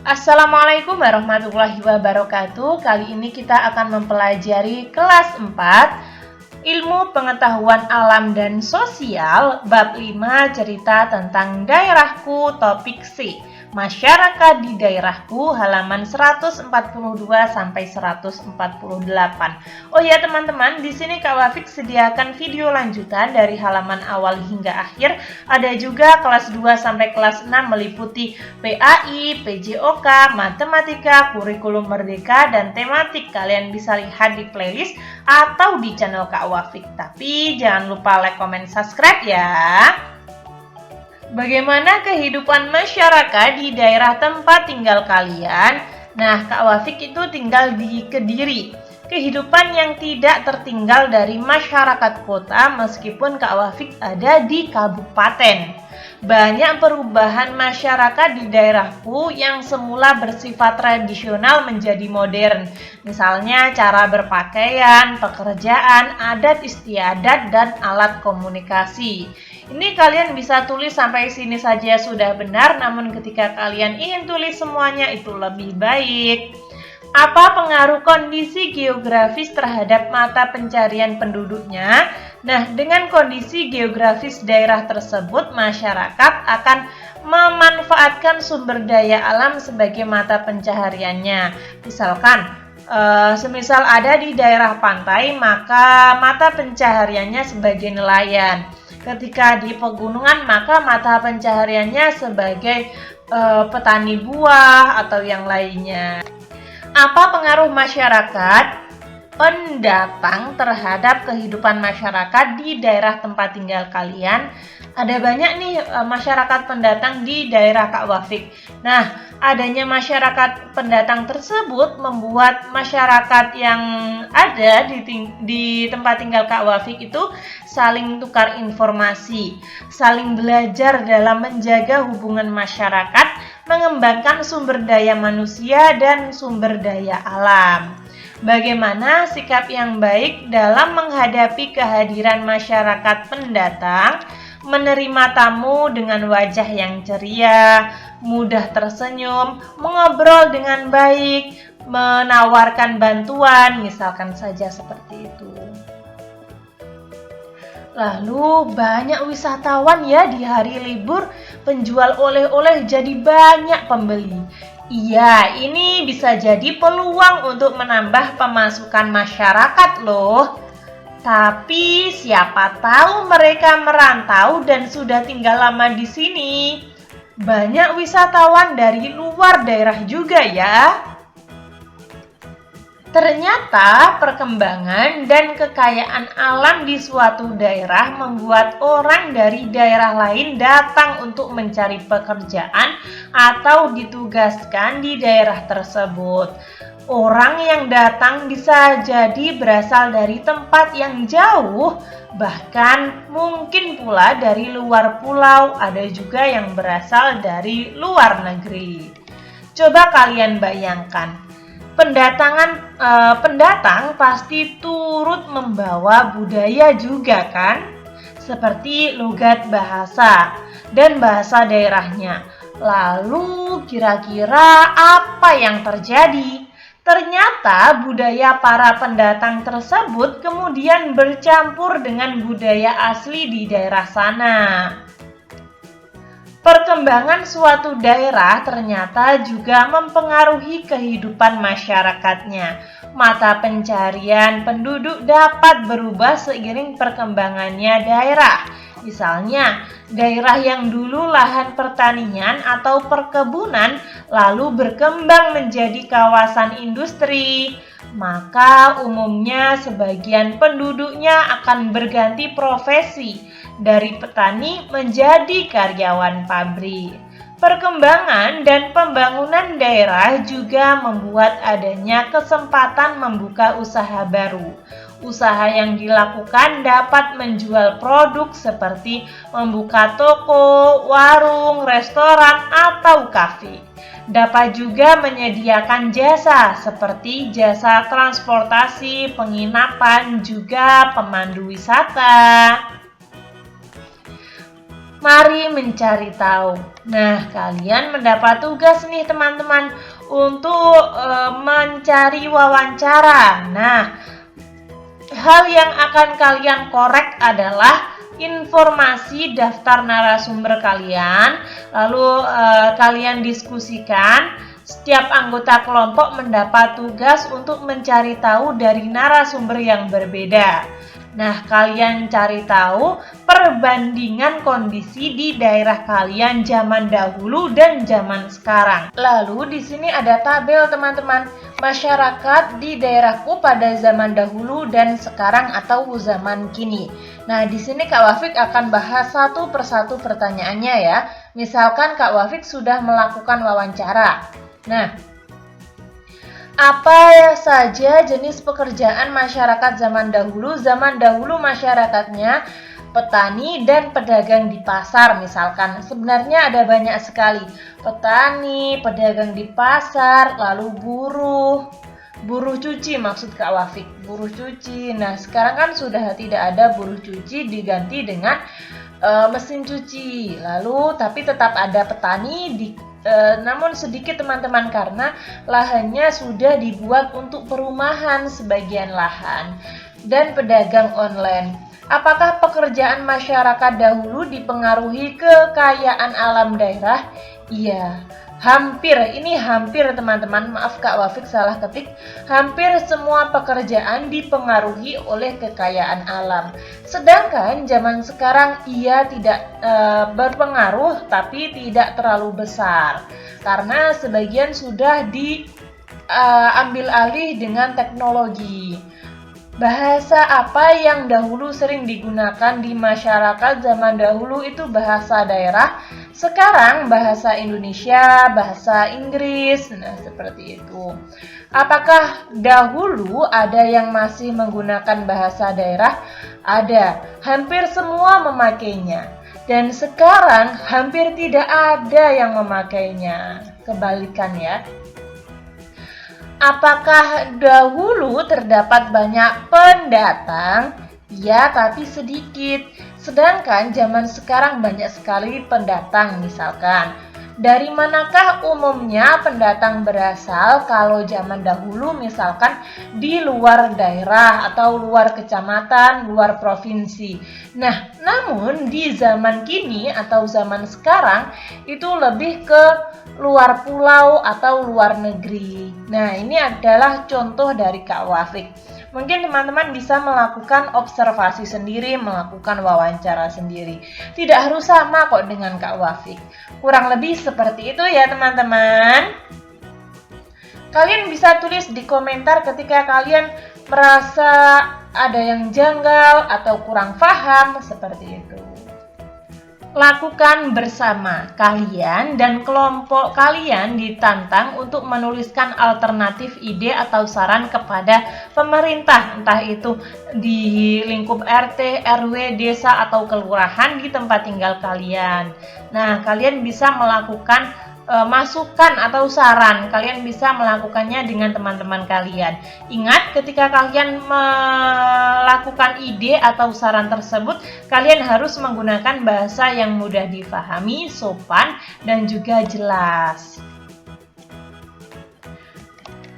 Assalamualaikum warahmatullahi wabarakatuh. Kali ini kita akan mempelajari kelas 4 Ilmu Pengetahuan Alam dan Sosial bab 5 cerita tentang daerahku topik C. Masyarakat di daerahku halaman 142 sampai 148. Oh ya teman-teman, di sini Kak Wafik sediakan video lanjutan dari halaman awal hingga akhir. Ada juga kelas 2 sampai kelas 6 meliputi PAI, PJOK, matematika, kurikulum merdeka dan tematik. Kalian bisa lihat di playlist atau di channel Kak Wafik. Tapi jangan lupa like, comment, subscribe ya. Bagaimana kehidupan masyarakat di daerah tempat tinggal kalian? Nah, Kak Wafik itu tinggal di Kediri. Kehidupan yang tidak tertinggal dari masyarakat kota meskipun Kak Wafik ada di kabupaten. Banyak perubahan masyarakat di daerahku yang semula bersifat tradisional menjadi modern. Misalnya cara berpakaian, pekerjaan, adat istiadat, dan alat komunikasi. Ini kalian bisa tulis sampai sini saja sudah benar, namun ketika kalian ingin tulis semuanya itu lebih baik. Apa pengaruh kondisi geografis terhadap mata pencarian penduduknya? Nah, dengan kondisi geografis daerah tersebut, masyarakat akan memanfaatkan sumber daya alam sebagai mata pencahariannya. Misalkan, semisal ada di daerah pantai, maka mata pencahariannya sebagai nelayan. Ketika di pegunungan, maka mata pencahariannya sebagai petani buah atau yang lainnya. Apa pengaruh masyarakat pendatang terhadap kehidupan masyarakat di daerah tempat tinggal kalian? Ada banyak nih masyarakat pendatang di daerah Kak Wafik. Nah, adanya masyarakat pendatang tersebut membuat masyarakat yang ada di tempat tinggal Kak Wafik itu saling tukar informasi, saling belajar dalam menjaga hubungan masyarakat, mengembangkan sumber daya manusia dan sumber daya alam. Bagaimana sikap yang baik dalam menghadapi kehadiran masyarakat pendatang? Menerima tamu dengan wajah yang ceria, mudah tersenyum, mengobrol dengan baik, menawarkan bantuan, misalkan saja seperti itu. Lalu banyak wisatawan ya di hari libur, penjual oleh-oleh jadi banyak pembeli. Iya, ini bisa jadi peluang untuk menambah pemasukan masyarakat loh. Tapi siapa tahu mereka merantau dan sudah tinggal lama di sini. Banyak wisatawan dari luar daerah juga ya. Ternyata perkembangan dan kekayaan alam di suatu daerah membuat orang dari daerah lain datang untuk mencari pekerjaan atau ditugaskan di daerah tersebut. Orang yang datang bisa jadi berasal dari tempat yang jauh, bahkan mungkin pula dari luar pulau, ada juga yang berasal dari luar negeri. Coba kalian bayangkan, pendatang pasti turut membawa budaya juga kan? Seperti logat bahasa dan bahasa daerahnya. Lalu kira-kira apa yang terjadi? Ternyata budaya para pendatang tersebut kemudian bercampur dengan budaya asli di daerah sana. Perkembangan suatu daerah ternyata juga mempengaruhi kehidupan masyarakatnya. Mata pencarian penduduk dapat berubah seiring perkembangannya daerah. Misalnya, daerah yang dulu lahan pertanian atau perkebunan lalu berkembang menjadi kawasan industri, maka umumnya sebagian penduduknya akan berganti profesi dari petani menjadi karyawan pabrik. Perkembangan dan pembangunan daerah juga membuat adanya kesempatan membuka usaha baru. Usaha yang dilakukan dapat menjual produk seperti membuka toko, warung, restoran, atau kafe. Dapat juga menyediakan jasa seperti jasa transportasi, penginapan, juga pemandu wisata. Mari mencari tahu. Nah, kalian mendapat tugas nih teman-teman untuk mencari wawancara. Nah, hal yang akan kalian korek adalah informasi daftar narasumber kalian, lalu kalian diskusikan. Setiap anggota kelompok mendapat tugas untuk mencari tahu dari narasumber yang berbeda. Nah, kalian cari tahu perbandingan kondisi di daerah kalian zaman dahulu dan zaman sekarang. Lalu di sini ada tabel teman-teman, masyarakat di daerahku pada zaman dahulu dan sekarang atau zaman kini. Nah, di sini Kak Wafik akan bahas satu persatu pertanyaannya ya. Misalkan Kak Wafik sudah melakukan wawancara. Nah, apa saja jenis pekerjaan masyarakat zaman dahulu? Zaman dahulu masyarakatnya petani dan pedagang di pasar misalkan. Sebenarnya ada banyak sekali. Petani, pedagang di pasar, lalu buruh cuci maksud Kak Wafik. Buruh cuci. Nah, sekarang kan sudah tidak ada buruh cuci, diganti dengan mesin cuci. Lalu tapi tetap ada petani namun sedikit teman-teman karena lahannya sudah dibuat untuk perumahan sebagian lahan, dan pedagang online. Apakah pekerjaan masyarakat dahulu dipengaruhi kekayaan alam daerah? Iya, hampir teman-teman, maaf Kak Wafik salah ketik. Hampir semua pekerjaan dipengaruhi oleh kekayaan alam. Sedangkan zaman sekarang ia tidak berpengaruh tapi tidak terlalu besar. Karena sebagian sudah diambil alih dengan teknologi. Bahasa apa yang dahulu sering digunakan di masyarakat zaman dahulu itu bahasa daerah, sekarang bahasa Indonesia, bahasa Inggris, nah seperti itu. Apakah dahulu ada yang masih menggunakan bahasa daerah? Ada, hampir semua memakainya. Dan sekarang hampir tidak ada yang memakainya, kebalikan ya. Apakah dahulu terdapat banyak pendatang? Ya, tapi sedikit. Sedangkan zaman sekarang banyak sekali pendatang misalkan. Dari manakah umumnya pendatang berasal? Kalau zaman dahulu misalkan di luar daerah atau luar kecamatan, luar provinsi. Nah, namun di zaman kini atau zaman sekarang itu lebih ke luar pulau atau luar negeri. Nah, ini adalah contoh dari Kak Wafik. Mungkin teman-teman bisa melakukan observasi sendiri, melakukan wawancara sendiri. Tidak harus sama kok dengan Kak Wafik. Kurang lebih seperti itu ya teman-teman. Kalian bisa tulis di komentar ketika kalian merasa ada yang janggal atau kurang paham, seperti itu. Lakukan bersama. Kalian dan kelompok kalian ditantang untuk menuliskan alternatif ide atau saran kepada pemerintah, entah itu di lingkup RT, RW, desa, atau kelurahan di tempat tinggal kalian. Nah, kalian bisa melakukan masukan atau saran. Kalian bisa melakukannya dengan teman-teman kalian. Ingat, ketika kalian melakukan ide atau saran tersebut, kalian harus menggunakan bahasa yang mudah difahami, sopan, dan juga jelas.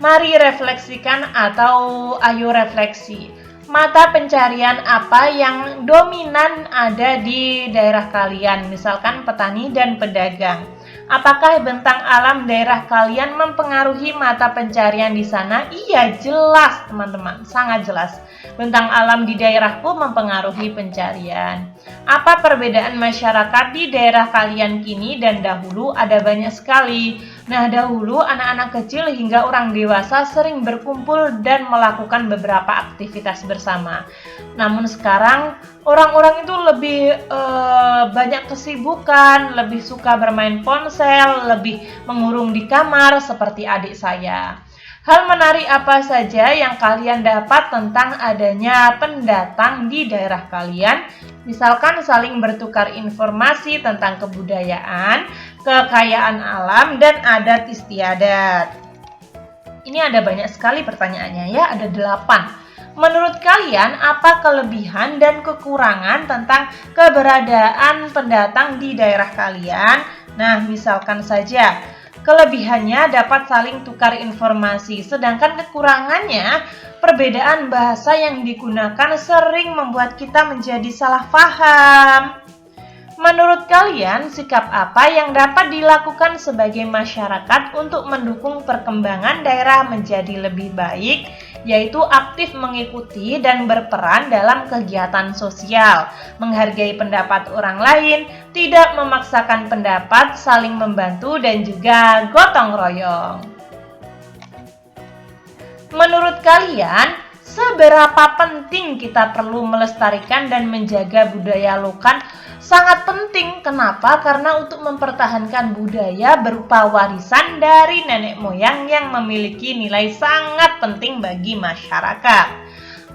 Mari refleksikan atau ayo refleksi. Mata pencarian apa yang dominan ada di daerah kalian, misalkan petani dan pedagang. Apakah bentang alam daerah kalian mempengaruhi mata pencarian di sana? Iya, jelas teman-teman, sangat jelas. Bentang alam di daerahku mempengaruhi pencarian. Apa perbedaan masyarakat di daerah kalian kini dan dahulu? Ada banyak sekali. Nah, dahulu anak-anak kecil hingga orang dewasa sering berkumpul dan melakukan beberapa aktivitas bersama. Namun sekarang orang-orang itu lebih banyak kesibukan, lebih suka bermain ponsel, lebih mengurung di kamar seperti adik saya. Hal menarik apa saja yang kalian dapat tentang adanya pendatang di daerah kalian? Misalkan saling bertukar informasi tentang kebudayaan, kekayaan alam, dan adat istiadat. Ini ada banyak sekali pertanyaannya ya, ada 8. Menurut kalian, apa kelebihan dan kekurangan tentang keberadaan pendatang di daerah kalian? Nah, misalkan saja, kelebihannya dapat saling tukar informasi, sedangkan kekurangannya, perbedaan bahasa yang digunakan sering membuat kita menjadi salah paham. Menurut kalian, sikap apa yang dapat dilakukan sebagai masyarakat untuk mendukung perkembangan daerah menjadi lebih baik, yaitu aktif mengikuti dan berperan dalam kegiatan sosial, menghargai pendapat orang lain, tidak memaksakan pendapat, saling membantu, dan juga gotong royong. Menurut kalian, seberapa penting kita perlu melestarikan dan menjaga budaya lokal? Sangat penting. Kenapa? Karena untuk mempertahankan budaya berupa warisan dari nenek moyang yang memiliki nilai sangat penting bagi masyarakat.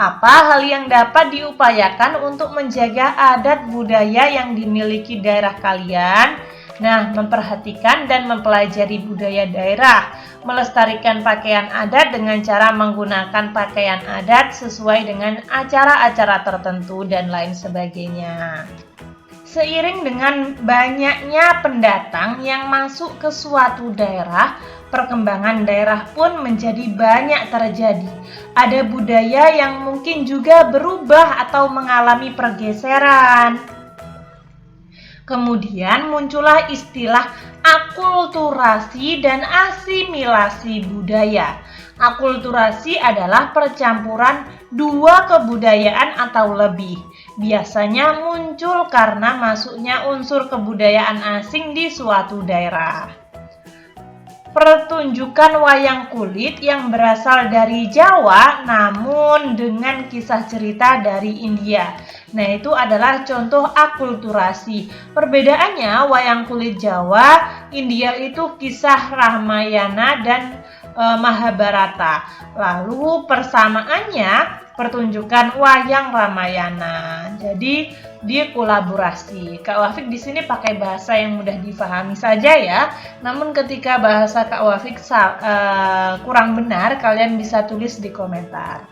Apa hal yang dapat diupayakan untuk menjaga adat budaya yang dimiliki daerah kalian? Nah, memperhatikan dan mempelajari budaya daerah, melestarikan pakaian adat dengan cara menggunakan pakaian adat sesuai dengan acara-acara tertentu dan lain sebagainya. Seiring dengan banyaknya pendatang yang masuk ke suatu daerah, perkembangan daerah pun menjadi banyak terjadi. Ada budaya yang mungkin juga berubah atau mengalami pergeseran. Kemudian muncullah istilah akulturasi dan asimilasi budaya. Akulturasi adalah percampuran dua kebudayaan atau lebih. Biasanya muncul karena masuknya unsur kebudayaan asing di suatu daerah. Pertunjukan wayang kulit yang berasal dari Jawa namun dengan kisah cerita dari India. Nah, itu adalah contoh akulturasi. Perbedaannya, wayang kulit Jawa, India itu kisah Ramayana dan Mahabharata. Lalu persamaannya pertunjukan wayang Ramayana. Jadi dia kolaborasi. Kak Wafik di sini pakai bahasa yang mudah difahami saja ya. Namun ketika bahasa Kak Wafik kurang benar, kalian bisa tulis di komentar.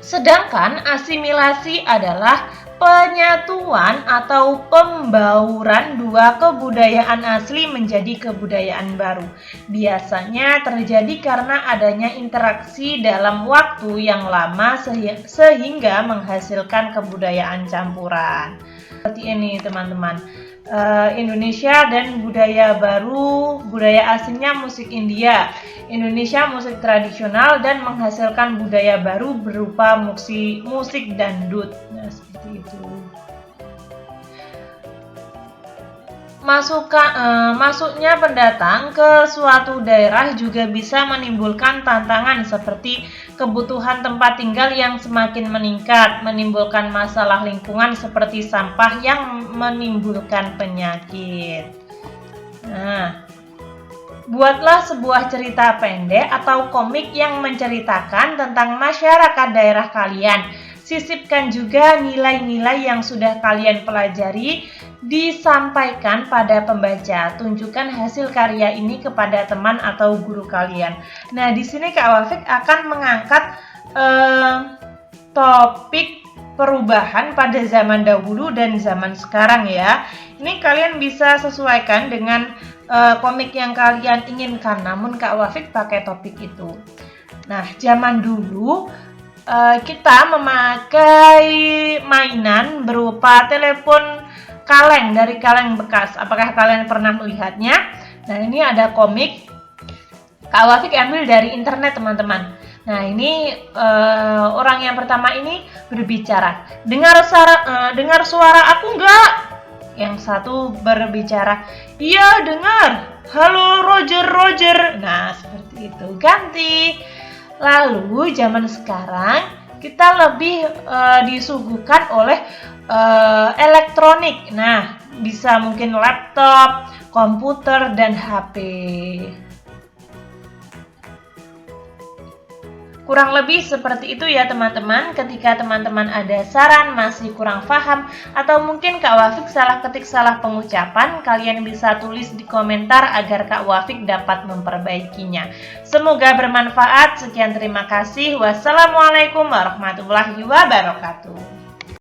Sedangkan asimilasi adalah penyatuan atau pembauran dua kebudayaan asli menjadi kebudayaan baru. Biasanya terjadi karena adanya interaksi dalam waktu yang lama sehingga menghasilkan kebudayaan campuran. Seperti ini teman-teman. Indonesia dan budaya baru, budaya aslinya musik India, Indonesia musik tradisional dan menghasilkan budaya baru berupa musik dangdut. Nah, seperti itu. Masuknya pendatang ke suatu daerah juga bisa menimbulkan tantangan seperti kebutuhan tempat tinggal yang semakin meningkat, menimbulkan masalah lingkungan seperti sampah yang menimbulkan penyakit. Nah, buatlah sebuah cerita pendek atau komik yang menceritakan tentang masyarakat daerah kalian. Sisipkan juga nilai-nilai yang sudah kalian pelajari, disampaikan pada pembaca. Tunjukkan hasil karya ini kepada teman atau guru kalian. Nah, di sini Kak Wafik akan mengangkat topik perubahan pada zaman dahulu dan zaman sekarang ya. Ini kalian bisa sesuaikan dengan komik yang kalian inginkan, namun Kak Wafik pakai topik itu. Nah, zaman dulu kita memakai mainan berupa telepon kaleng dari kaleng bekas. Apakah kalian pernah melihatnya? Nah, ini ada komik Kak Wafik ambil dari internet teman-teman. Nah, ini orang yang pertama ini berbicara. Dengar suara aku enggak? Yang satu berbicara, iya dengar. Halo Roger. Nah, seperti itu. Ganti. Lalu zaman sekarang kita lebih disuguhkan oleh elektronik. Nah, bisa mungkin laptop, komputer, dan HP. Kurang lebih seperti itu ya teman-teman. Ketika teman-teman ada saran, masih kurang paham, atau mungkin Kak Wafik salah ketik salah pengucapan, kalian bisa tulis di komentar agar Kak Wafik dapat memperbaikinya. Semoga bermanfaat. Sekian, terima kasih. Wassalamualaikum warahmatullahi wabarakatuh.